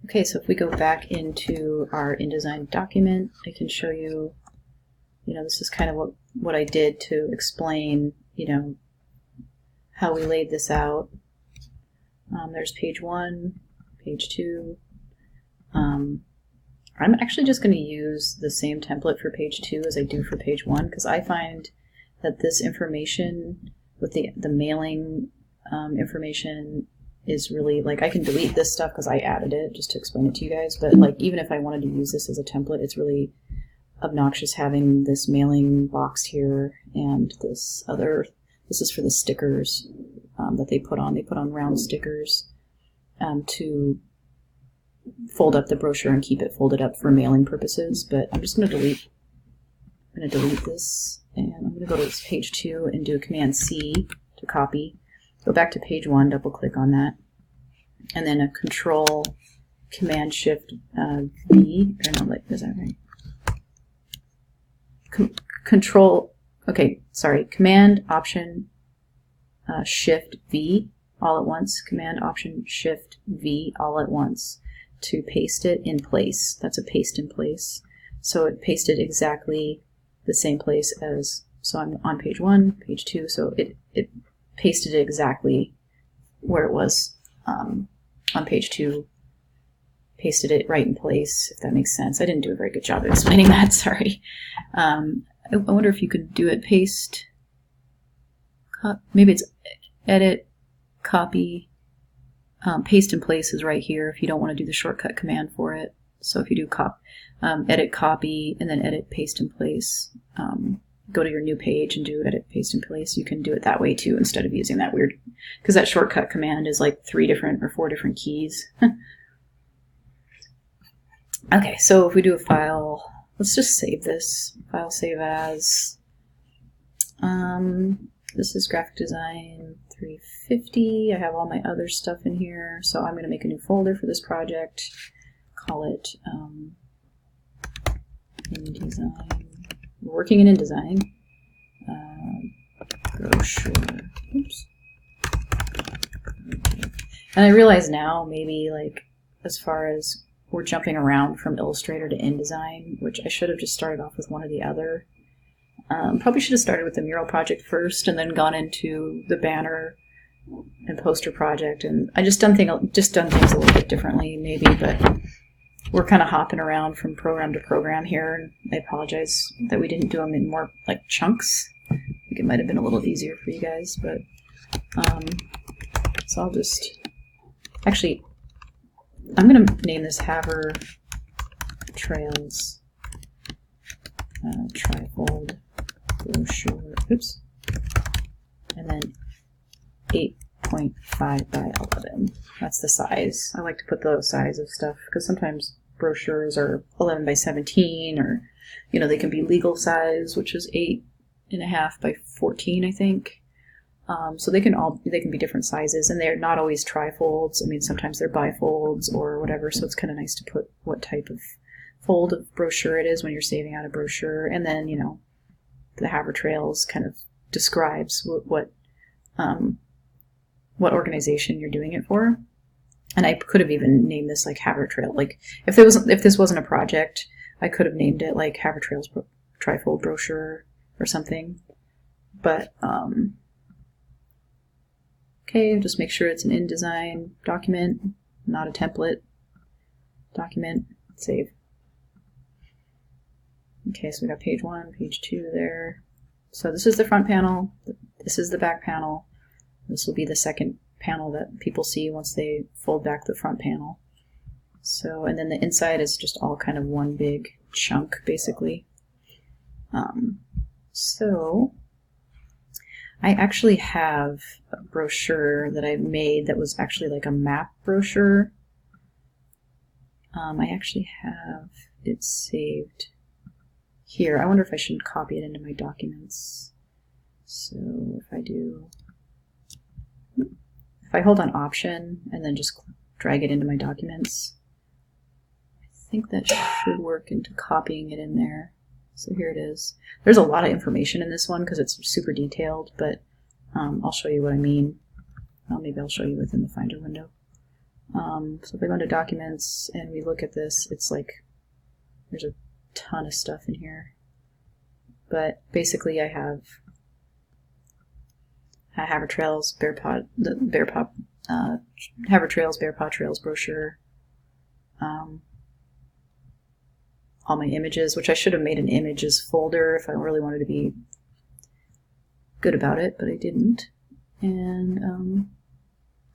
Okay, so if we go back into our InDesign document, I can show you, this is kind of what I did to explain, how we laid this out. There's page 1, page 2. I'm actually just going to use the same template for page 2 as I do for page 1, because I find that this information with the mailing information is really, like, I can delete this stuff because I added it just to explain it to you guys, but like even if I wanted to use this as a template, it's really obnoxious having this mailing box here and this is for the stickers that they put on round stickers to fold up the brochure and keep it folded up for mailing purposes. But I'm just going to delete this, and I'm going to go to this page 2 and do Command C to copy. Go back to page 1, double click on that, and then a Control Command Shift V, or no, is that right? Command Option Shift V all at once, Command Option Shift V all at once to paste it in place. That's a paste in place. So it pasted exactly the same place as, so I'm on page 1, page 2, so it pasted it exactly where it was on page 2, pasted it right in place, if that makes sense. I didn't do a very good job of explaining that, sorry. I wonder if you could do it paste, maybe it's edit, copy, paste in place is right here if you don't want to do the shortcut command for it. So if you do edit, copy, and then edit, paste in place, go to your new page and do edit, paste in place, you can do it that way too instead of using that weird, because that shortcut command is like 3 different or 4 different keys. Okay, so if we do a file, let's just save this. File save as. This is Graphic Design 350. I have all my other stuff in here, so I'm going to make a new folder for this project. Call it InDesign. We're working in InDesign. Brochure. Oops. And I realize now, maybe like as far as we're jumping around from Illustrator to InDesign, which I should have just started off with one or the other. Probably should have started with the mural project first and then gone into the banner and poster project. And I just done things a little bit differently, maybe, but we're kind of hopping around from program to program here. And I apologize that we didn't do them in more like chunks. I think it might have been a little easier for you guys, but so I'll just actually. I'm going to name this Havre Trails Trifold Brochure, oops, and then 8.5 by 11. That's the size. I like to put the size of stuff because sometimes brochures are 11 by 17, or they can be legal size, which is 8.5 by 14, I think. So they can be different sizes, and they're not always trifolds. I mean, sometimes they're bifolds or whatever, so it's kind of nice to put what type of fold of brochure it is when you're saving out a brochure. And then, the Havre Trails kind of describes what organization you're doing it for. And I could have even named this like Havre Trail. Like if this wasn't a project, I could have named it like Havre Trails Trifold Brochure or something. But okay, just make sure it's an InDesign document, not a template document. Save. Okay, so we got page 1, page 2 there. So this is the front panel. This is the back panel. This will be the second panel that people see once they fold back the front panel. So, and then the inside is just all kind of one big chunk, basically. So I actually have a brochure that I made that was actually like a map brochure. I actually have it saved here. I wonder if I should copy it into my documents. So if I hold on Option and then just drag it into my documents, I think that should work into copying it in there. So here it is. There's a lot of information in this one because it's super detailed, but I'll show you what I mean. Well, maybe I'll show you within the Finder window. So if I go into documents and we look at this, it's like there's a ton of stuff in here. But basically I have Havertrails, Havertrails, Bear Paw Trails brochure. All my images, which I should have made an images folder if I really wanted to be good about it, but I didn't. And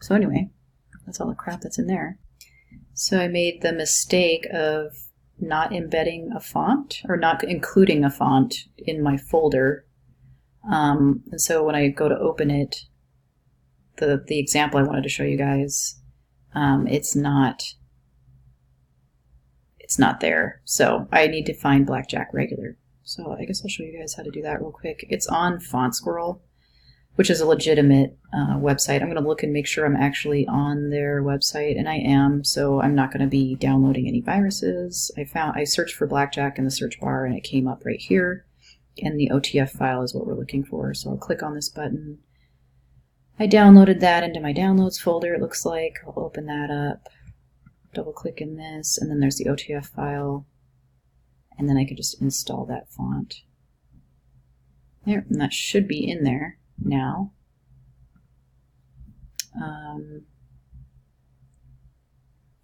so anyway, that's all the crap that's in there. So I made the mistake of not embedding a font, or not including a font in my folder. And so when I go to open it, the example I wanted to show you guys, it's not there. So I need to find Blackjack Regular. So I guess I'll show you guys how to do that real quick. It's on FontSquirrel, which is a legitimate website. I'm going to look and make sure I'm actually on their website, and I am, so I'm not going to be downloading any viruses. I searched for Blackjack in the search bar, and it came up right here, and the OTF file is what we're looking for. So I'll click on this button. I downloaded that into my downloads folder, it looks like. I'll open that up, double click in this, and then there's the OTF file, and then I can just install that font. There, and that should be in there now.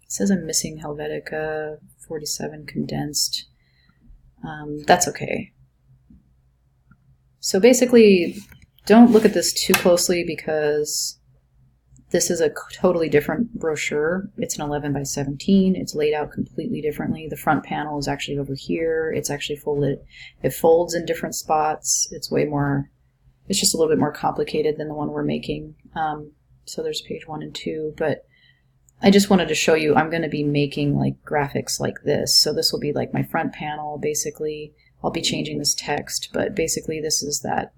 It says I'm missing Helvetica 47 condensed. That's okay. So basically, don't look at this too closely because this is a totally different brochure. It's an 11 by 17. It's laid out completely differently. The front panel is actually over here. It's actually folded. It folds in different spots. It's way more, it's just a little bit more complicated than the one we're making. So there's page 1 and 2, but I just wanted to show you I'm going to be making like graphics like this. So this will be like my front panel, basically. I'll be changing this text, but basically this is that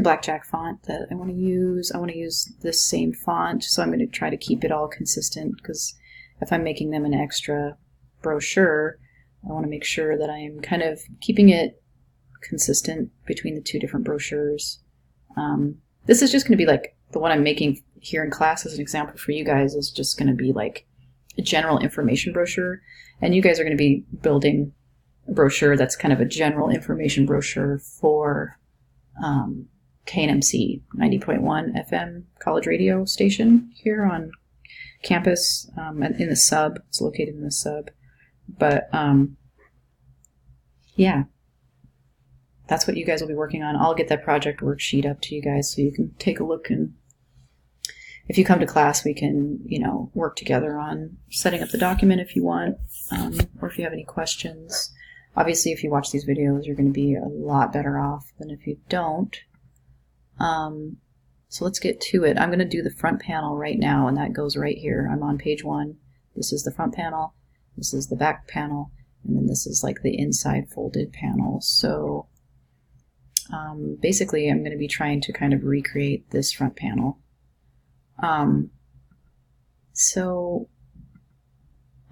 Blackjack font that I want to use. I want to use this same font, so I'm going to try to keep it all consistent, because if I'm making them an extra brochure, I want to make sure that I'm kind of keeping it consistent between the two different brochures. This is just going to be like the one I'm making here in class as an example for you guys is just going to be like a general information brochure, and you guys are going to be building a brochure that's kind of a general information brochure for KNMC 90.1 FM college radio station here on campus, in the sub. It's located in the sub. But yeah, that's what you guys will be working on. I'll get that project worksheet up to you guys so you can take a look, and if you come to class, we can, work together on setting up the document if you want, or if you have any questions. Obviously, if you watch these videos, you're going to be a lot better off than if you don't. So let's get to it. I'm going to do the front panel right now, and that goes right here. I'm on page 1. This is the front panel. This is the back panel. And then this is like the inside folded panel. So basically, I'm going to be trying to kind of recreate this front panel. So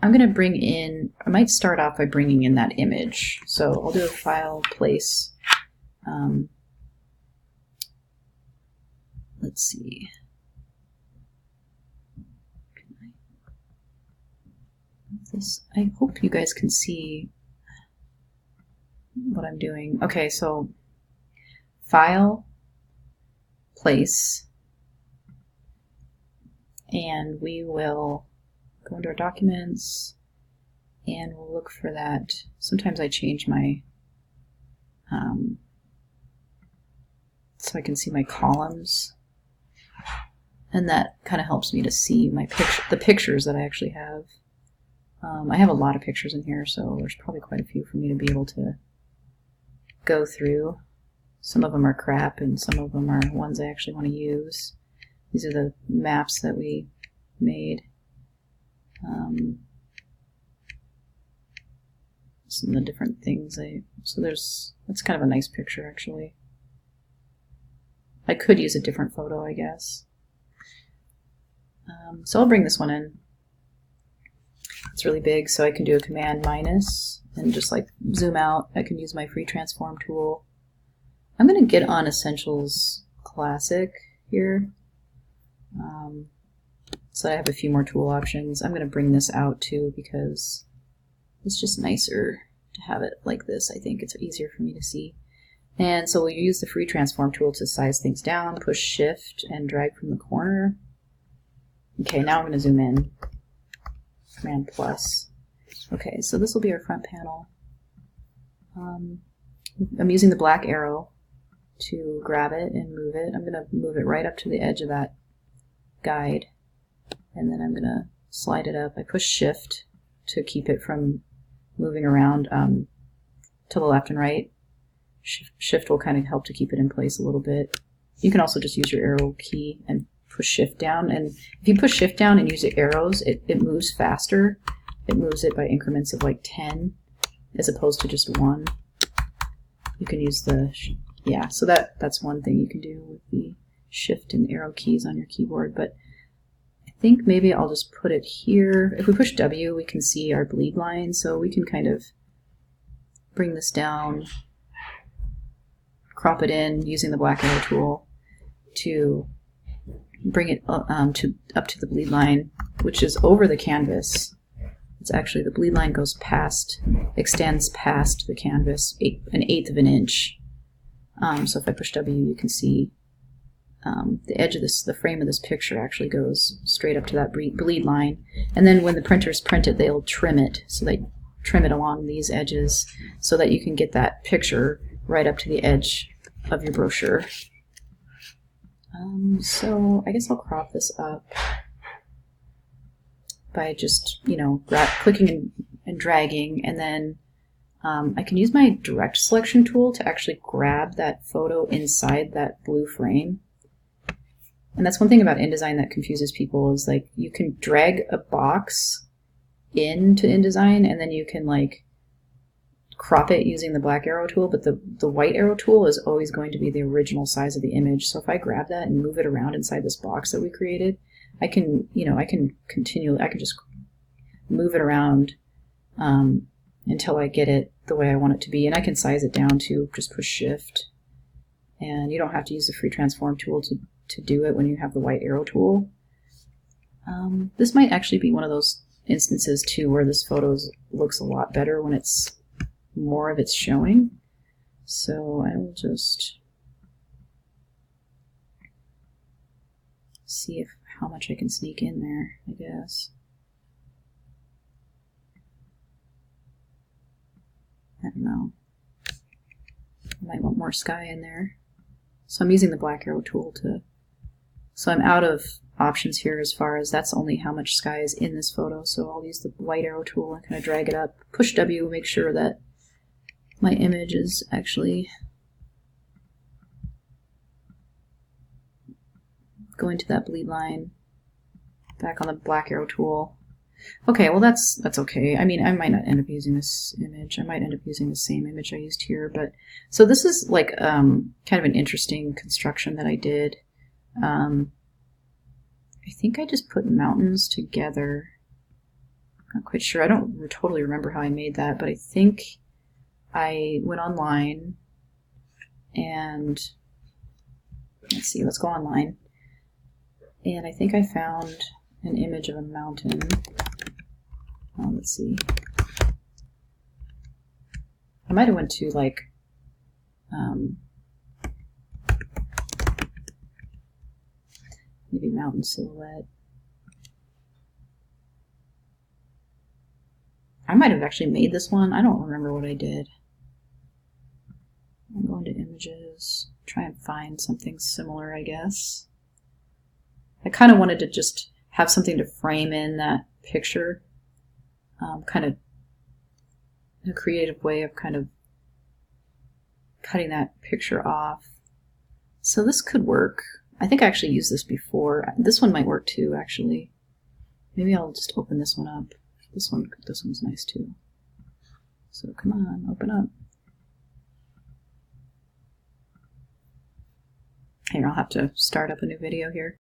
I'm going to bring in, I might start off by bringing in that image. So I'll do a file, place. Let's see. I hope you guys can see what I'm doing. Okay, so file, place, and we will go into our documents, and we'll look for that. Sometimes I change my, so I can see my columns, and that kind of helps me to see my the pictures that I actually have. I have a lot of pictures in here, so there's probably quite a few for me to be able to go through. Some of them are crap, and some of them are ones I actually want to use. These are the maps that we made. Some of the different things that's kind of a nice picture actually. I could use a different photo, I guess. So I'll bring this one in. It's really big, so I can do a command minus and just like zoom out. I can use my free transform tool. I'm going to get on Essentials Classic here. so that I have a few more tool options. I'm going to bring this out too because it's just nicer to have it like this. I think it's easier for me to see. And so we'll use the free transform tool to size things down, push shift and drag from the corner. Okay, now I'm going to zoom in. Command plus. Okay, so this will be our front panel. I'm using the black arrow to grab it and move it. I'm going to move it right up to the edge of that guide. And then I'm going to slide it up. I push shift to keep it from moving around to the left and right. Shift will kind of help to keep it in place a little bit. You can also just use your arrow key and push shift down. And if you push shift down and use your arrows, it moves faster. It moves it by increments of like 10 as opposed to just 1. You can use the, yeah, so that's one thing you can do with the shift and arrow keys on your keyboard. But I think maybe I'll just put it here. If we push W, we can see our bleed line, so we can kind of bring this down, crop it in using the black arrow tool to bring it up to the bleed line, which is over the canvas. It's actually, the bleed line goes past, extends past the canvas, an eighth of an inch. So if I push W, you can see the edge of this, the frame of this picture actually goes straight up to that bleed line. And then when the printers print it, they'll trim it. So they trim it along these edges so that you can get that picture right up to the edge of your brochure. So I guess I'll crop this up by just, you know, clicking and dragging, and then I can use my direct selection tool to actually grab that photo inside that blue frame. And that's one thing about InDesign that confuses people, is like you can drag a box into InDesign and then you can like crop it using the black arrow tool, but the white arrow tool is always going to be the original size of the image. So if I grab that and move it around inside this box that we created, I can, you know, I can just move it around until I get it the way I want it to be. And I can size it down to just push shift. And you don't have to use the free transform tool to do it when you have the white arrow tool. This might actually be one of those instances too where this photo looks a lot better when it's more of it's showing. So I will just see how much I can sneak in there, I guess. I don't know. I might want more sky in there. So I'm using the black arrow tool so I'm out of options here as far as that's only how much sky is in this photo. So I'll use the white arrow tool and kind of drag it up. Push W, make sure that my image is actually going to that bleed line. Back on the black arrow tool. Okay, well that's okay. I mean, I might not end up using this image. I might end up using the same image I used here, but so this is like kind of an interesting construction that I did. I think I just put mountains together. Not quite sure. I don't totally remember how I made that, but I think I went online and let's see, let's go online. And I think I found an image of a mountain. Let's see. I might have went to like maybe mountain silhouette. I might have actually made this one. I don't remember what I did. I'm going to images, try and find something similar, I guess. I kind of wanted to just have something to frame in that picture. Kind of a creative way of kind of cutting that picture off. So this could work. I think I actually used this before. This one might work too, actually. Maybe I'll just open this one up. This one's nice too. So come on, open up. Here, I'll have to start up a new video here.